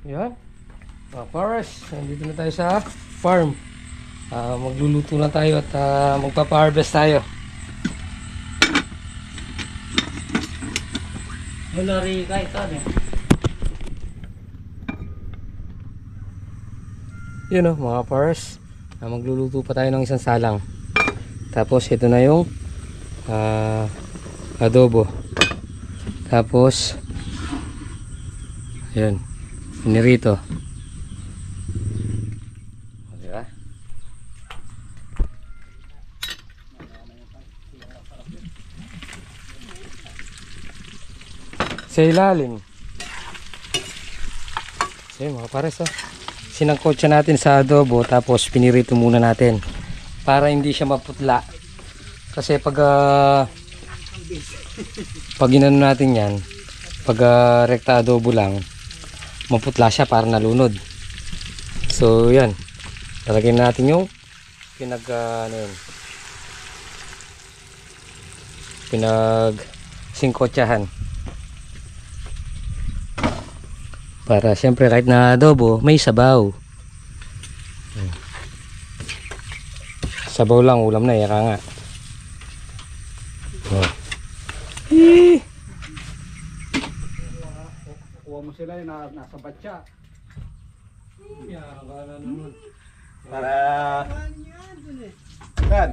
Yan. Mga Pares, nandito na tayo sa farm. Magluluto na tayo at magpapa-harvest tayo. Wala rin kahit ano eh. Yun o mga Pares, magluluto pa tayo ng isang salang. Tapos ito na yung adobo. Tapos yun, pinirito. Diba? Sa ilalim. So yun mga Pares, sinangkotsa natin sa adobo, tapos pinirito muna natin para hindi siya maputla. Kasi pag inano natin yan, pag rekta adobo lang, maputla siya para nalunod. So yan, lalagyan natin yung pinag singkotsahan. Para siyempre kahit na adobo, may sabaw. Sabaw lang, ulam na, yaka nga. Kuha mo sila yung nasa batya. Para Saan?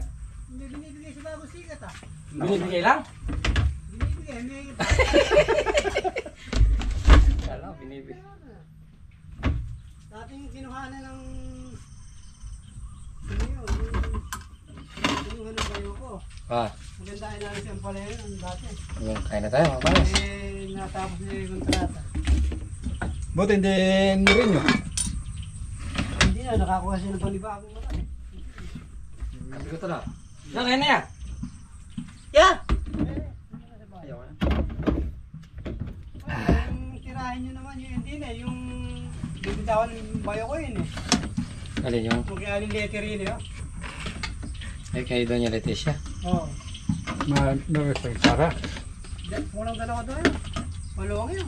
Binibigay sa bago sikat ah. binibigay lang? Binibigay, may Kala, binibigay. dating kinuha na ng kinuha ng bayo ko. Maganda ay namin siyang pala yun ang dati. Kain na tayo mga Pares. Natapos niya yung kontrata. Buti hindi rin nyo. Hindi na, nakakuha siya ng panibagong mata. Kasi ko ito na. Yan, kain na yan. Yeah! Ayaw na. Yung tirahin nyo naman yung hindi na, yung bibitawan ng bayo ko yun eh. Alin yung, Mag-ialing letter yun eh. ay kayo doon yung Leticia. Oo. Para. Walang dalawa doon. Maluwang yun.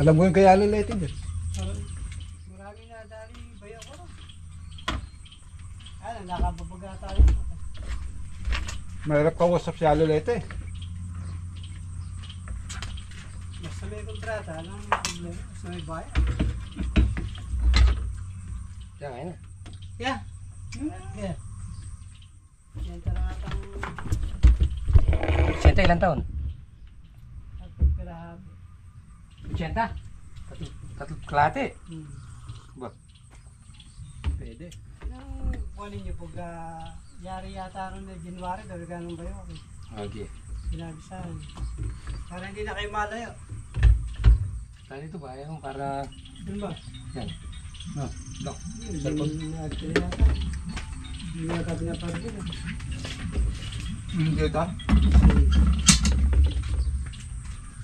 Alam ko yung kaya lalating din. Maraming nadali bayo ko. Ano, nakababaga tayo. Mahirap kausap si Alolete. Basta may kontrata, alam mo problema. Basta may bayan. Yan, kain na. Yeah. Yeah. Yan taratang Siyenta, ilang taon? pagkarahabi. Siyenta? Tatlo klate. Ba? Pwede. Yung kunin nyo pag yari yata rin na January, dahil ganun ba yun? Okay. Sinabi sa akin. Para hindi na kayo malayo. Tayo dito ba? Ayaw para... Doon ba? Yan. Dok. Hindi na yata. Hindi na yata pinapagin. Hindi ka?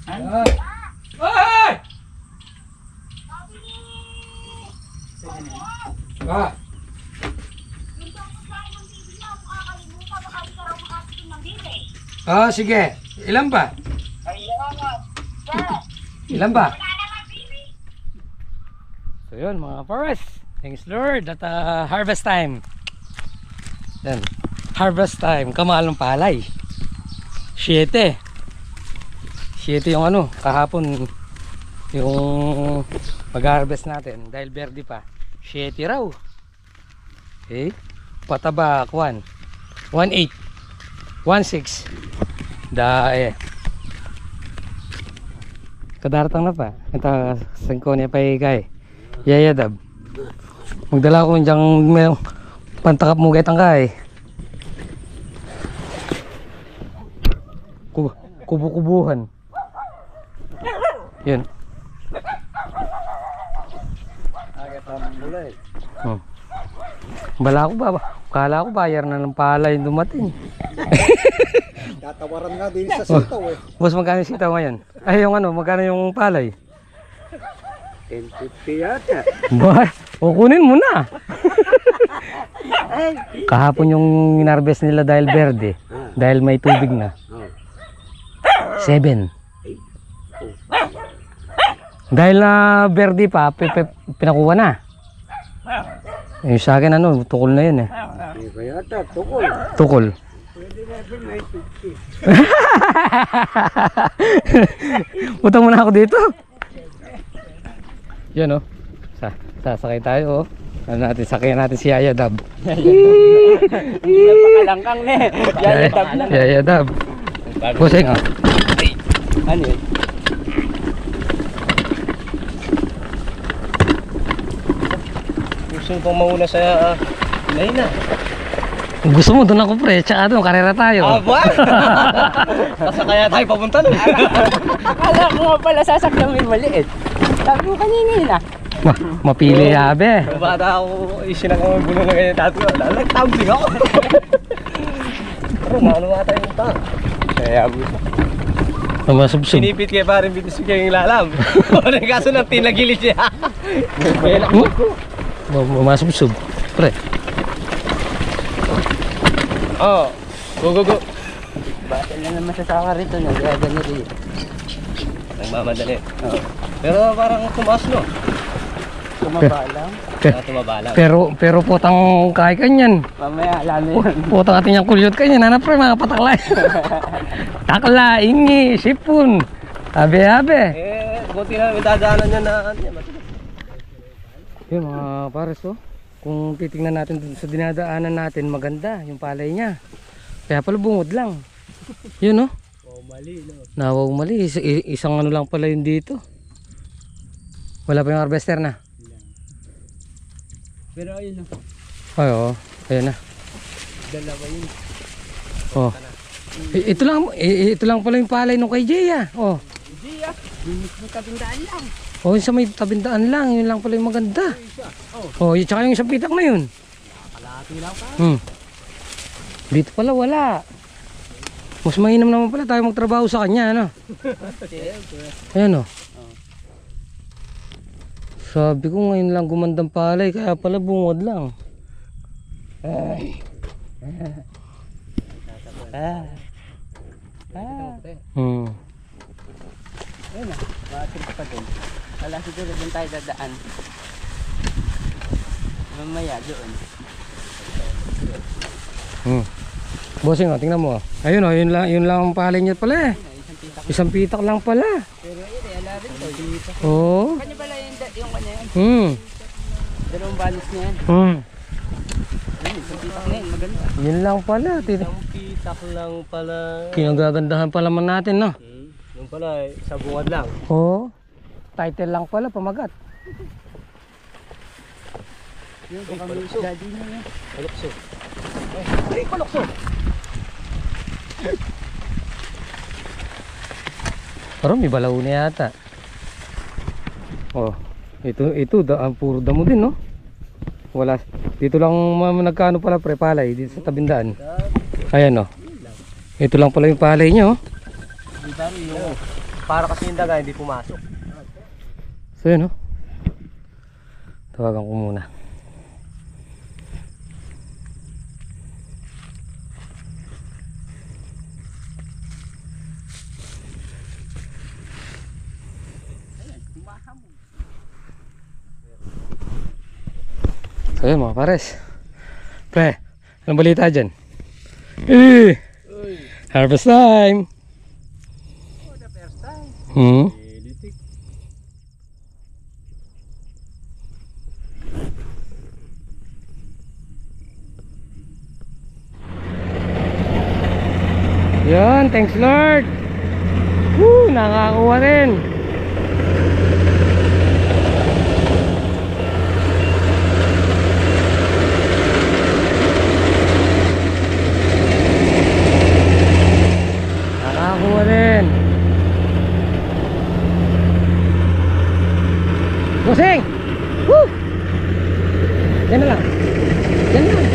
Ay! Ay! Ah! Sige. Ilan ba? Ilan ba? So yun mga Pares. Thanks Lord at harvest time. Yan. Harvest time. Kamahal ng palay. 7 yung kahapon yung mag-harvest natin dahil verde pa. 7 raw. Okay. Pataba 1. 1.8. 1.6. Kadaratang na pa. Ito, sangko niya pa ikay. Yayadab. Magdala ko diyang pantakap mo getang kay. Kubo-kubuhan. Yun. Bala ko ba? Kala ko bayar na ng palay dumating. Tatawaran nga din sa sitaw eh. Boss, magkano yung sitaw ngayon? Ay, yung magkano yung palay? 10.50 yata. Boy, kukunin mo na. Kahapon yung inarbest nila dahil verde. Dahil may tubig na. 7. Dahil na verde pa, pinakuha na. Eh, sa akin ano, tukol na yun eh. Iba yata, tukol. Tukol. Pwede na rin may 50. Utang muna ako dito. Yan oh. Sasakay tayo oh. Ano natin, sakyan natin si Yaya Dab. Hindi na pakalangkang na eh. Yayadab na. Yaya Dab. Pusing oh. Ano yun? Gusto pang mauna sa Inay na. Gusto mo, doon ako pre. Tsaka doon, karera tayo. Aba! Kasi kaya tayo papunta na. Akala ko nga pala sasakyan may maliit. Sabi ko kanina yun ah. Mapili yabe. Bata ako, isinang ang gulo na ganyan tato. Nagtambling ako. Pero maano nga tayo yung ta. Kaya buto. Masubsob. Sinipit kaya parang bitis ko yung lalam. Wala kaso ng tinagilid siya. Masubsob. Pre. Oh, go. Bata na naman sa saka rito na. Kaya ganito yun. Nagmamadali. Pero parang tumaas no. Tumaba lang. Tumaba lang. Pero potang kay kanyan. Mamaya alam mo yun. Potang ating yung kulyot kanyan. Hanap pre mga pataklay. Takla, ingi, sipon. Abe. Buti na may dadaanan niya na ano yan. Yun mga pares oh. Kung titingnan natin dun sa dinadaanan natin, maganda yung palay niya. Kaya pala bungod lang. Yun oh. Oh, mali no. Nawaw mali. Isang ano lang pala yun dito. Wala pa yung harvester na. Pero ayun o. Ay oo. Ayan na. Dalawa yun. Oh. Ito lang pala yung palay nung kay Jay ah. Oh. Hindi ah. Dinis mo tabindaan lang. Oh, yung sa may tabindaan lang, yun lang pala yung maganda. Oh, yun, tsaka yung isang pitak na yun. Kalahati lang pa. Dito pala wala. Mas mainam naman pala tayo magtrabaho sa kanya, ano? Ayan oh. Sabi ko ngayon lang gumandang palay, kaya pala bungod lang. Ay. Ayun ah. Bakit pa din. Wala siguro doon tayo dadaan. Mamaya doon. Bossing oh, tingnan mo oh. Ayun oh, yun lang ang palay niya pala eh. Isang pitak lang pala. Pero yun eh, ala rin to. Oo. Kanya pala yung kanya yun. Dalawang balis na yan. Isang pitak na yun, maganda. Yun lang pala. Isang pitak lang pala. Kinagagandahan pala man natin no. Yung pala, sa bungad lang. Oo. Title lang pala, pamagat. Yung baka may isda din na yan. Palukso. Ay, palukso! Parang may balaw na yata. Oh, ito puro damo din no. Wala dito lang nagkaano pala pre palay dito sa tabindaan. Ayan oh. Ito lang pala yung palay niya oh. Di ba yung para kasi yung daga hindi pumasok. So yun oh. Tawagan ko muna. So yun mga pares. Pre, anong balita dyan? Harvest time! Oh, the first time. Elitik. Yan, thanks Lord! Woo, nakakuha rin! Nakakuha rin! Busing! Woo! Yan na lang! Yan na lang!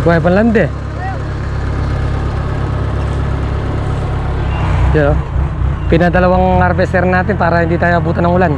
Buhay panlande. Yan o. Pinadalawang harvester natin para hindi tayo abutan ng ulan.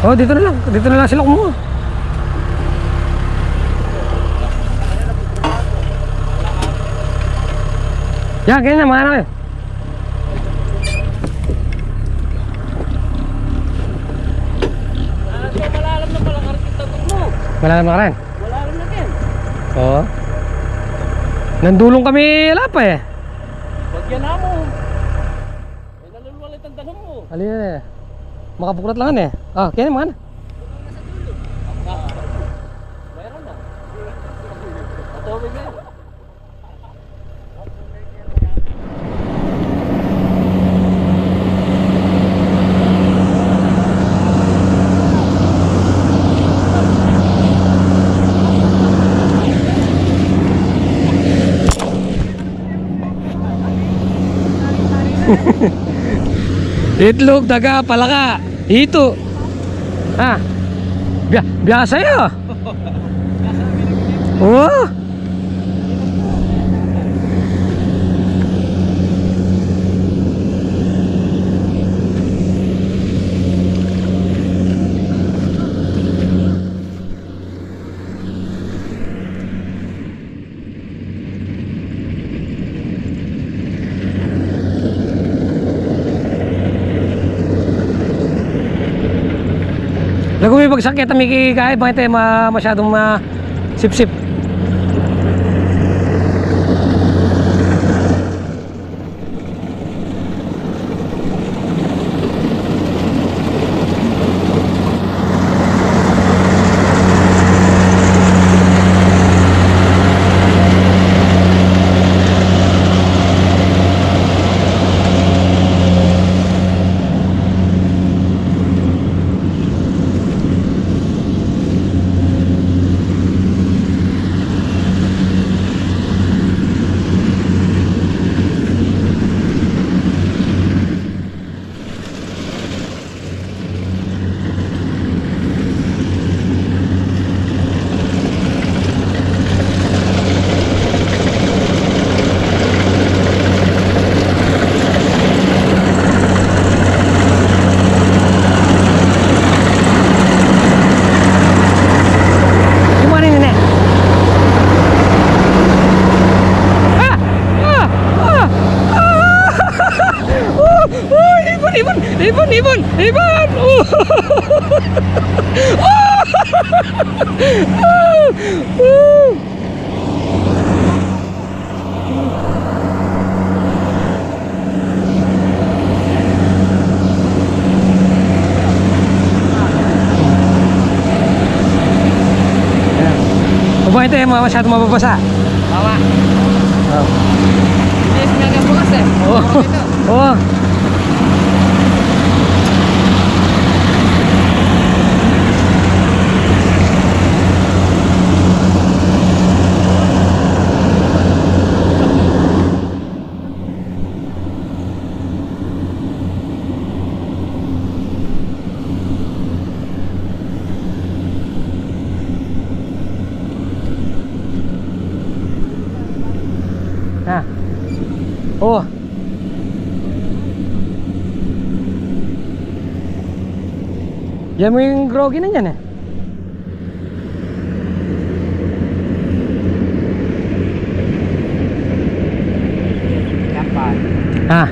Oh, dito na lang sila kumuha. Yan, ganyan, mga anak eh. Malalam na palang arkitektur mo. Malalam na ka rin? Malalam na din. Oo. Nandulong kami, wala pa eh. Bagyan na mo. Ay, nalulwalit ang tanong mo. Alin eh. Makapuklat lang eh. Ah, kaya naman. Meron na. Matawag na. Itlog, daga, palaka, hito. Ah. Biasa yun. Oh. Lagu may bagsak kita Miki kahit bakit masyadong sip-sip. Ibon! Kasi masyado mababasa. Tama. Oh. Bilis nga ng bukas eh. Oo. Oo. Ha. Oh. Yan mo yung groggy na yan eh. Yapan. Ha.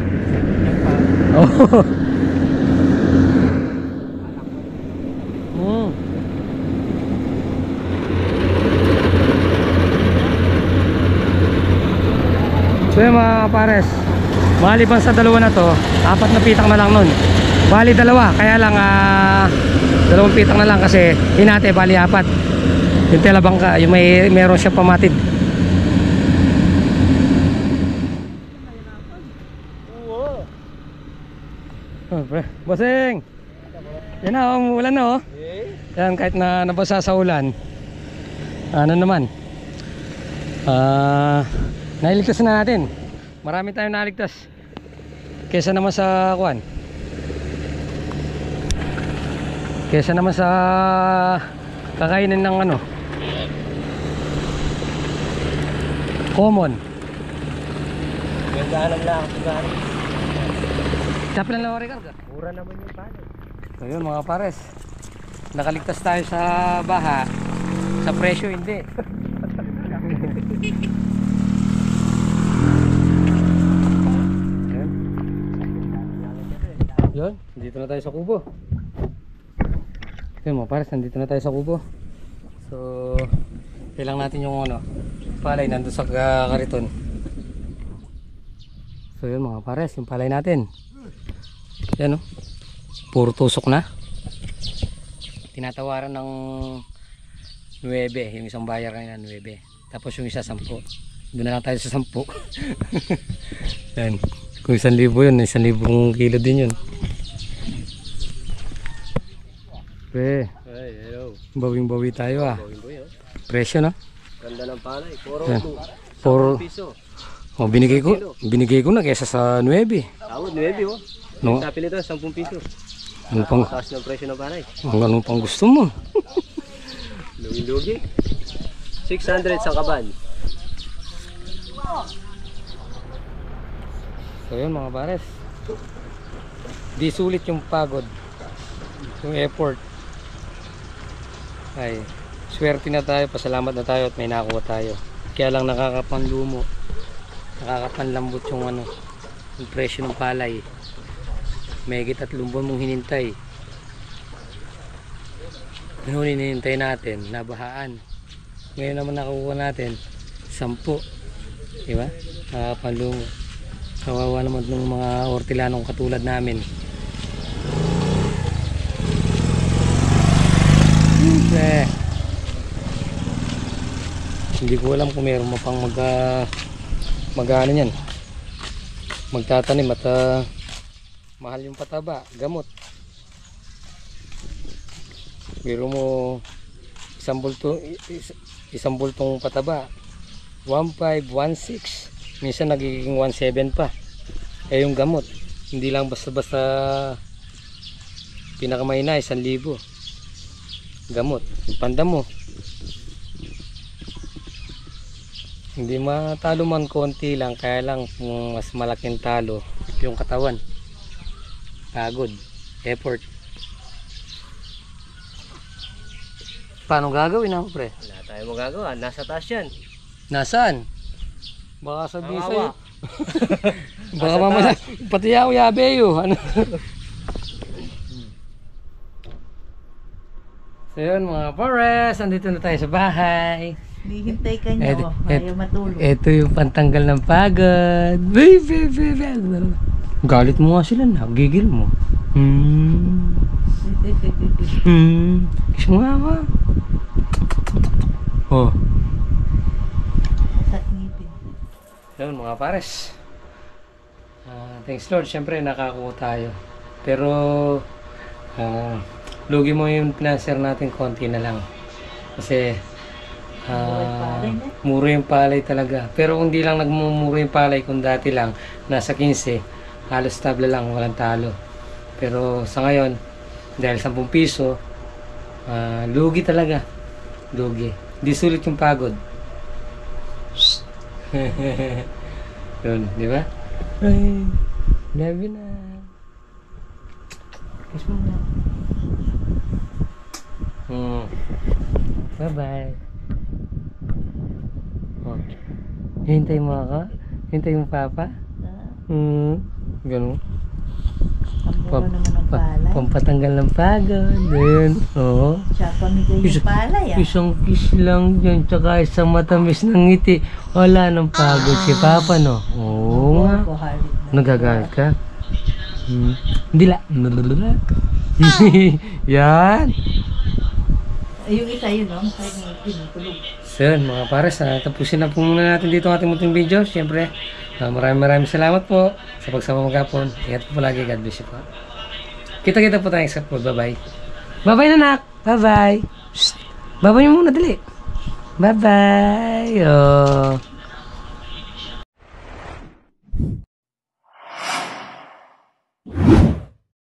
Oh. Hmm. So yun mga pares, maliban sa dalawa na to, 4 na pitak na lang nun. Bali dalawa, kaya lang 2 pitak na lang kasi hinati bali 4. Yung telabangka, yung meron siya pamatid. Oh, pre, bossing! Yan na, umuulan na oh. Yan, kahit na nabasa sa ulan. Ano naman? Nailigtas na natin. Marami tayong naligtas. Kesa naman sa kuan. Kesa naman sa kakainin ng ano. Common. Gandaan lang ako sa Kapil lang rekarga. mura naman yung pala. So yun mga pares. Nakaligtas tayo sa baha. Sa presyo hindi. Yun, dito na tayo sa kubo. Yun mga pares, nandito na tayo sa kubo. So, kailang natin yung ano, palay nandun sa kariton. So yun mga pares, yung palay natin. Yan o, puro tusok na. Tinatawaran ng 9, yung isang bayar kanina 9. Tapos yung isa 10. Doon na lang tayo sa 10. Yan. Kung 1,000 yun, 1,000 kilo din yun. Pre, Ay, hello. bawing-bawi tayo ah. Gawin ko yun. Presyo no? Ganda ng palay. Yan. 4 piso. Oh, binigay ko na kaysa sa 9. Tawad, 9 oh. No? Tapil ito, 10 piso. Ano pang, Taas ng presyo ng palay. ano pang gusto mo? Lugi-lugi. 600 sa kaban. So yun mga pares, di sulit yung pagod, yung effort. Ay, swerte na tayo, pasalamat na tayo at may nakuha tayo. Kaya lang nakakapanlumo, nakakapanlambot yung ano, yung presyo ng palay. May higit 3 buwan mong hinintay. Noon hinintay natin, nabahaan. Ngayon naman nakuha natin 10. Diba? Nakakapanlumo. Kawawa naman ng mga ortilanong katulad namin. Hindi ko alam kung meron mo pang mag-ano yan, magtatanim at mahal yung pataba, gamot. Biro mo isang bultong pataba 1.5, 1.6, minsan nagiging 1.7 pa. Eh yung gamot, hindi lang basta-basta pinakamahina 1,000 gamot. Yung panda mo hindi matalo man, konti lang, kaya lang mas malaking talo yung katawan, pagod, effort. Paano gagawin ako pre? Wala tayo magagawa, nasa taas yan. Nasaan? Baka sabihin Ang sa'yo. awa. Baka mamaya, pati ako yabe yun. Ano? So yun mga pares, andito na tayo sa bahay. Hihintay ka niya, oh. Ayaw matulog. Ito yung pantanggal ng pagod. Galit mo nga sila, nagigil mo. Kiss mo nga ako. Oh. Yun mga pares. Thanks Lord, syempre nakakuha tayo. Pero lugi mo yung pinanser natin konti na lang. Kasi muro yung palay talaga. Pero kung di lang nagmumuro yung palay, kung dati lang nasa 15, halos tabla lang, walang talo. Pero sa ngayon, dahil 10 piso, lugi talaga. Lugi. Di sulit yung pagod. Yun, di ba? Ay, love you na. Kiss mo na. Bye-bye. Oh. Hintay mo ako? Hintay mo papa? Ganun. Ang mura naman ng palay. Pampatanggal ng pagod. Then, oo. Siya pamigay yung palay Isang kiss lang dyan, tsaka isang matamis ng ngiti. Wala nang pagod si Papa, no? Oo nga. Nagagalit ka? Hindi la. Yan. Yung isa yun, no? Masaya nga pinutulog. So yun, mga pares, tapusin na po muna natin dito ang ating munting video. Siyempre, maraming salamat po sa pagsama magkapon. Ingat po palagi. God bless you po. Kita-kita po tayo sa food. Bye-bye. Bye-bye, nanak. Bye-bye. Bye-bye mo muna, dali. Bye-bye. Oh.